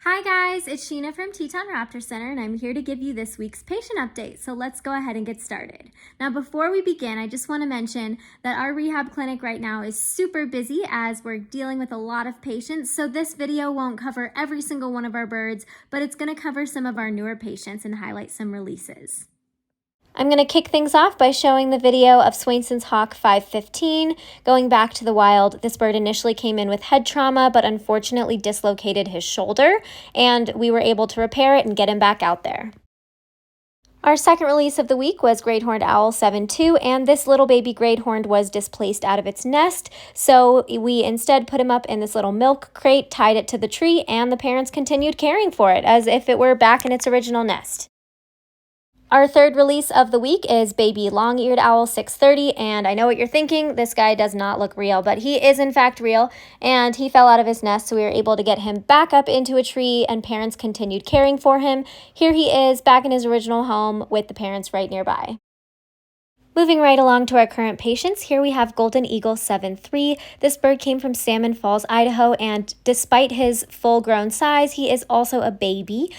Hi guys, it's Sheena from Teton Raptor Center and I'm here to give you this week's patient update. So let's go ahead and get started. Now before we begin, I just want to mention that our rehab clinic right now is super busy as we're dealing with a lot of patients. So this video won't cover every single one of our birds, but it's going to cover some of our newer patients and highlight some releases. I'm going to kick things off by showing the video of Swainson's Hawk 515. Going back to the wild, this bird initially came in with head trauma, but unfortunately dislocated his shoulder, and we were able to repair it and get him back out there. Our second release of the week was Great Horned Owl 7-2, and this little baby great horned was displaced out of its nest, so we instead put him up in this little milk crate, tied it to the tree, and the parents continued caring for it as if it were back in its original nest. Our third release of the week is Baby Long-Eared Owl 630, and I know what you're thinking, this guy does not look real, but he is in fact real, and he fell out of his nest, so we were able to get him back up into a tree, and parents continued caring for him. Here he is, back in his original home with the parents right nearby. Moving right along to our current patients, here we have Golden Eagle 7-3. This bird came from Salmon Falls, Idaho, and despite his full-grown size, he is also a baby.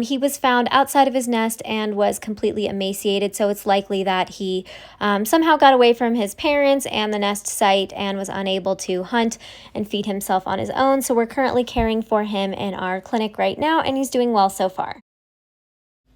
He was found outside of his nest and was completely emaciated, so it's likely that he somehow got away from his parents and the nest site and was unable to hunt and feed himself on his own. So we're currently caring for him in our clinic right now, and he's doing well so far.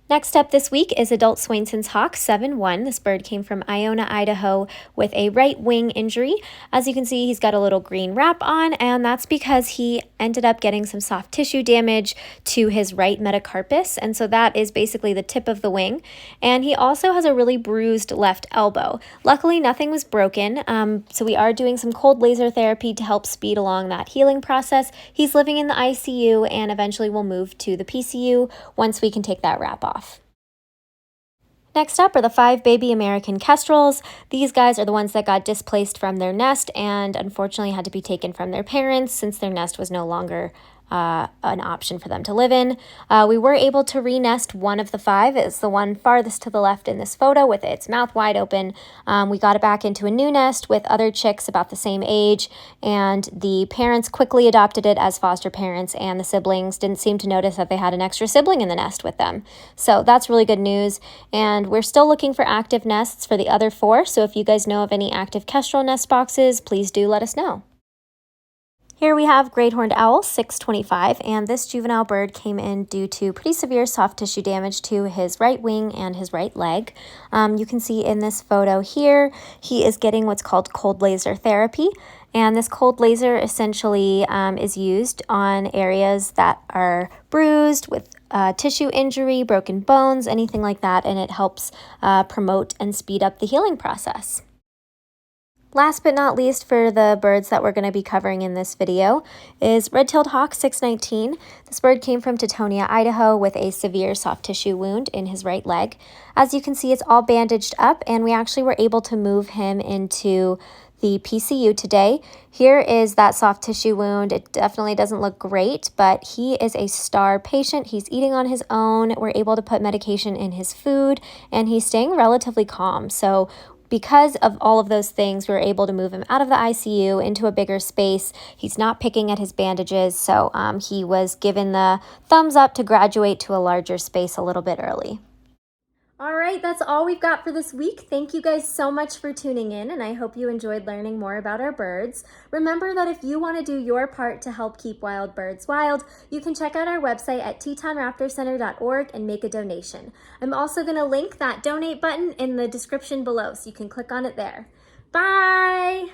Next up this week is adult Swainson's Hawk 7-1. This bird came from Iona, Idaho with a right wing injury. As you can see, he's got a little green wrap on, and that's because he ended up getting some soft tissue damage to his right metacarpus, and so that is basically the tip of the wing. And he also has a really bruised left elbow. Luckily, nothing was broken, so we are doing some cold laser therapy to help speed along that healing process. He's living in the ICU and eventually will move to the PCU once we can take that wrap off. Next up are the 5 baby American kestrels. These guys are the ones that got displaced from their nest and unfortunately had to be taken from their parents since their nest was no longer an option for them to live in. We were able to re-nest one of the 5. It's the one farthest to the left in this photo with its mouth wide open. We got it back into a new nest with other chicks about the same age, and the parents quickly adopted it as foster parents, and the siblings didn't seem to notice that they had an extra sibling in the nest with them. So that's really good news, and we're still looking for active nests for the other 4, so if you guys know of any active kestrel nest boxes, please do let us know. Here we have Great Horned Owl 625, and this juvenile bird came in due to pretty severe soft tissue damage to his right wing and his right leg. You can see in this photo here, he is getting what's called cold laser therapy, and this cold laser essentially is used on areas that are bruised with tissue injury, broken bones, anything like that, and it helps promote and speed up the healing process. Last but not least for the birds that we're going to be covering in this video is Red-tailed Hawk 619. This bird came from Teutonia, Idaho with a severe soft tissue wound in his right leg. As you can see, it's all bandaged up, and we actually were able to move him into the PCU today. Here is that soft tissue wound. It definitely doesn't look great, but he is a star patient. He's eating on his own. We're able to put medication in his food, and he's staying relatively calm. So because of all of those things, we were able to move him out of the ICU into a bigger space. He's not picking at his bandages, so he was given the thumbs up to graduate to a larger space a little bit early. All right, that's all we've got for this week. Thank you guys so much for tuning in, and I hope you enjoyed learning more about our birds. Remember that if you want to do your part to help keep wild birds wild, you can check out our website at tetonraptorcenter.org and make a donation. I'm also going to link that donate button in the description below, so you can click on it there. Bye!